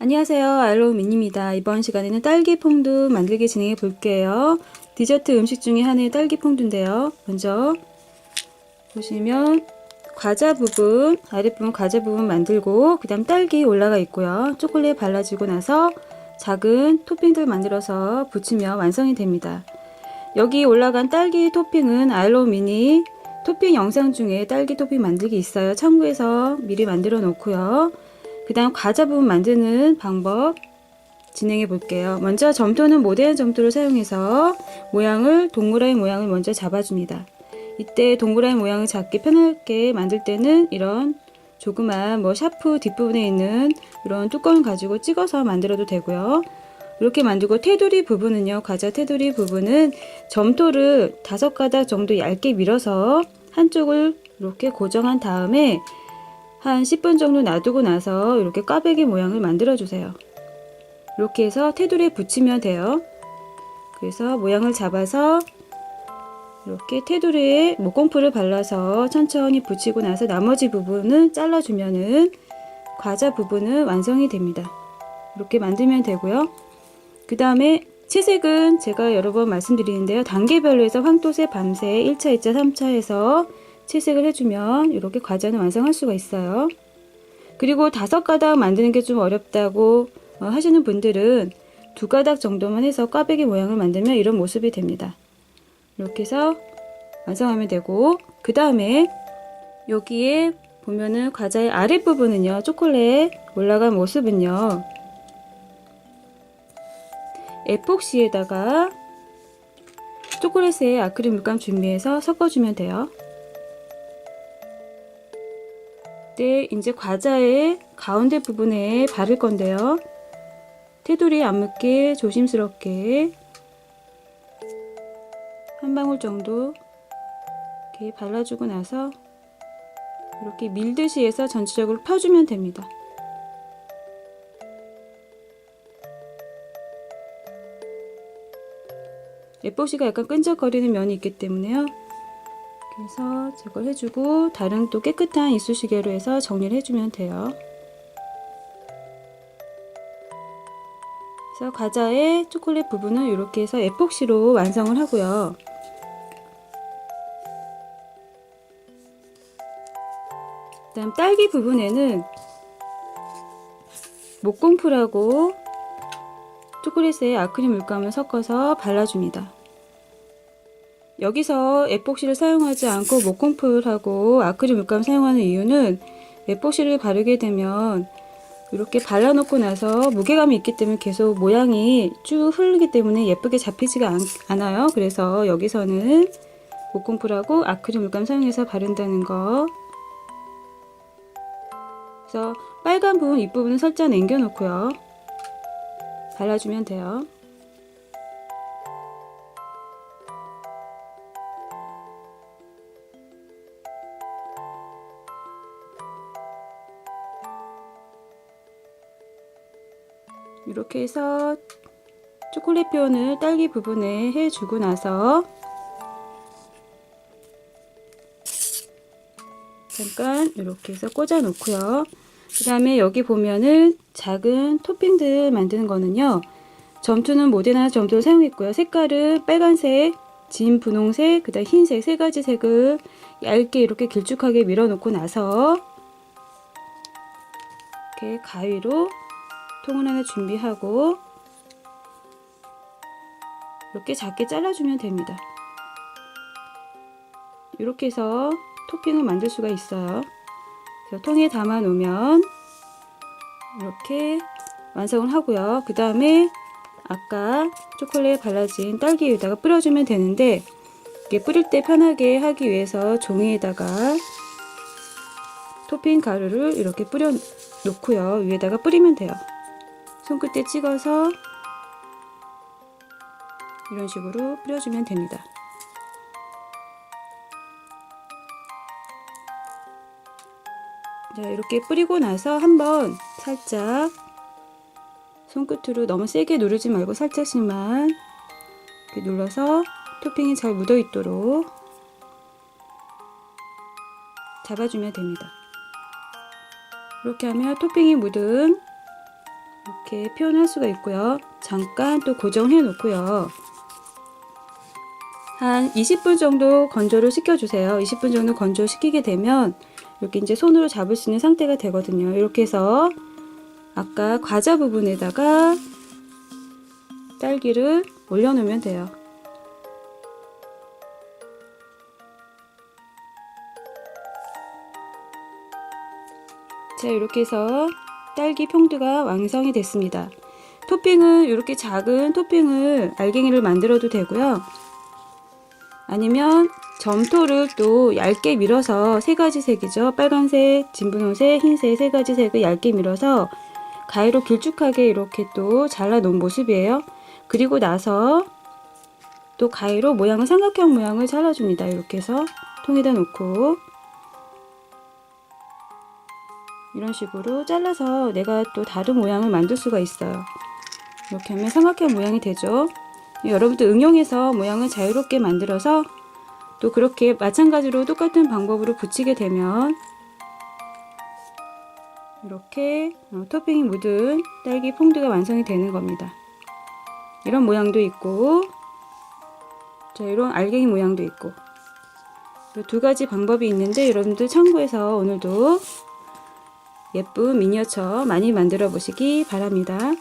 안녕하세요. 알로우 민입니다. 이번 시간에는 딸기 퐁듀 만들기 진행해 볼게요. 디저트 음식 중에 하나의 딸기 퐁듀인데요. 먼저 보시면 과자 부분, 아랫부분 과자 부분 만들고 그 다음 딸기 올라가 있고요. 초콜릿 발라주고 나서 작은 토핑들 만들어서 붙이면 완성이 됩니다. 여기 올라간 딸기 토핑은 알로우 미니 토핑 영상 중에 딸기 토핑 만들기 있어요. 참고해서 미리 만들어 놓고요. 그 다음 과자 부분 만드는 방법 진행해 볼게요. 먼저 점토는 모대한 점토를 사용해서 동그라미 모양을 먼저 잡아줍니다. 이때 동그라미 모양을 잡기 편하게 만들 때는 이런 조그만 샤프 뒷부분에 있는 이런 뚜껑을 가지고 찍어서 만들어도 되고요. 이렇게 만들고 테두리 부분은요, 과자 테두리 부분은 점토를 5가닥 정도 얇게 밀어서 한쪽을 이렇게 고정한 다음에 한 10분 정도 놔두고 나서 이렇게 꽈배기 모양을 만들어 주세요. 이렇게 해서 테두리에 붙이면 돼요. 그래서 모양을 잡아서 이렇게 테두리에 목공풀을 발라서 천천히 붙이고 나서 나머지 부분은 잘라주면은 과자 부분은 완성이 됩니다. 이렇게 만들면 되고요. 그 다음에 채색은 제가 여러 번 말씀드리는데요. 단계별로 해서 황토색, 밤색, 1차, 2차, 3차 해서 채색을 해주면 이렇게 과자는 완성할 수가 있어요. 그리고 5가닥 만드는 게 좀 어렵다고 하시는 분들은 2가닥 정도만 해서 꽈배기 모양을 만들면 이런 모습이 됩니다. 이렇게 해서 완성하면 되고, 그 다음에 여기에 보면은 과자의 아랫부분은요, 초콜릿 올라간 모습은요, 에폭시에다가 초콜릿에 아크릴 물감 준비해서 섞어주면 돼요. 네, 이제 과자의 가운데 부분에 바를 건데요. 테두리에 안 묻게 조심스럽게 한 방울 정도 이렇게 발라주고 나서 이렇게 밀듯이 해서 전체적으로 펴주면 됩니다. 에폭시가 약간 끈적거리는 면이 있기 때문에요. 그래서 제거를 해주고 다른 또 깨끗한 이쑤시개로 해서 정리를 해주면 돼요. 그래서 과자의 초콜릿 부분은 이렇게 해서 에폭시로 완성을 하고요. 그 다음 딸기 부분에는 목공풀하고 초콜릿에 아크릴 물감을 섞어서 발라줍니다. 여기서 에폭시를 사용하지 않고 목공풀하고 아크릴 물감 사용하는 이유는 에폭시를 바르게 되면 이렇게 발라놓고 나서 무게감이 있기 때문에 계속 모양이 쭉 흐르기 때문에 예쁘게 잡히지가 않아요. 그래서 여기서는 목공풀하고 아크릴 물감 사용해서 바른다는 거. 그래서 빨간 부분, 윗부분은 살짝 남겨 놓고요. 발라주면 돼요. 이렇게 해서 초콜릿 표현을 딸기 부분에 해주고 나서 잠깐 이렇게 해서 꽂아 놓고요. 그 다음에 여기 보면은 작은 토핑들 만드는 거는요, 점토는 모데나 점토를 사용했고요. 색깔은 빨간색, 진 분홍색, 그 다음 흰색 3가지 색을 얇게 이렇게 길쭉하게 밀어 놓고 나서 이렇게 가위로 통을 하나 준비하고 이렇게 작게 잘라주면 됩니다. 이렇게 해서 토핑을 만들 수가 있어요. 그래서 통에 담아 놓으면 이렇게 완성을 하고요. 그 다음에 아까 초콜릿 발라진 딸기에다가 뿌려주면 되는데, 이게 뿌릴 때 편하게 하기 위해서 종이에다가 토핑 가루를 이렇게 뿌려 놓고요. 위에다가 뿌리면 돼요. 손끝에 찍어서 이런 식으로 뿌려주면 됩니다. 자, 이렇게 뿌리고 나서 한번 살짝 손끝으로 너무 세게 누르지 말고 살짝씩만 이렇게 눌러서 토핑이 잘 묻어 있도록 잡아주면 됩니다. 이렇게 하면 토핑이 묻은 이렇게 표현할 수가 있고요. 잠깐 또 고정해 놓고요. 한 20분 정도 건조를 시켜주세요. 20분 정도 건조시키게 되면 이렇게 이제 손으로 잡을 수 있는 상태가 되거든요. 이렇게 해서 아까 과자 부분에다가 딸기를 올려놓으면 돼요. 자, 이렇게 해서 딸기 퐁듀가 완성이 됐습니다. 토핑은 이렇게 작은 토핑을 알갱이를 만들어도 되고요. 아니면 점토를 또 얇게 밀어서 세 가지 색이죠. 빨간색, 진분홍색, 흰색 세 가지 색을 얇게 밀어서 가위로 길쭉하게 이렇게 또 잘라 놓은 모습이에요. 그리고 나서 또 가위로 모양을 삼각형 모양을 잘라줍니다. 이렇게 해서 통에다 놓고 이런 식으로 잘라서 내가 또 다른 모양을 만들 수가 있어요. 이렇게 하면 삼각형 모양이 되죠. 여러분도 응용해서 모양을 자유롭게 만들어서 또 그렇게 마찬가지로 똑같은 방법으로 붙이게 되면 이렇게 토핑이 묻은 딸기 퐁듀가 완성이 되는 겁니다. 이런 모양도 있고, 자, 이런 알갱이 모양도 있고, 두 가지 방법이 있는데 여러분들 참고해서 오늘도 예쁜 미니어처 많이 만들어 보시기 바랍니다.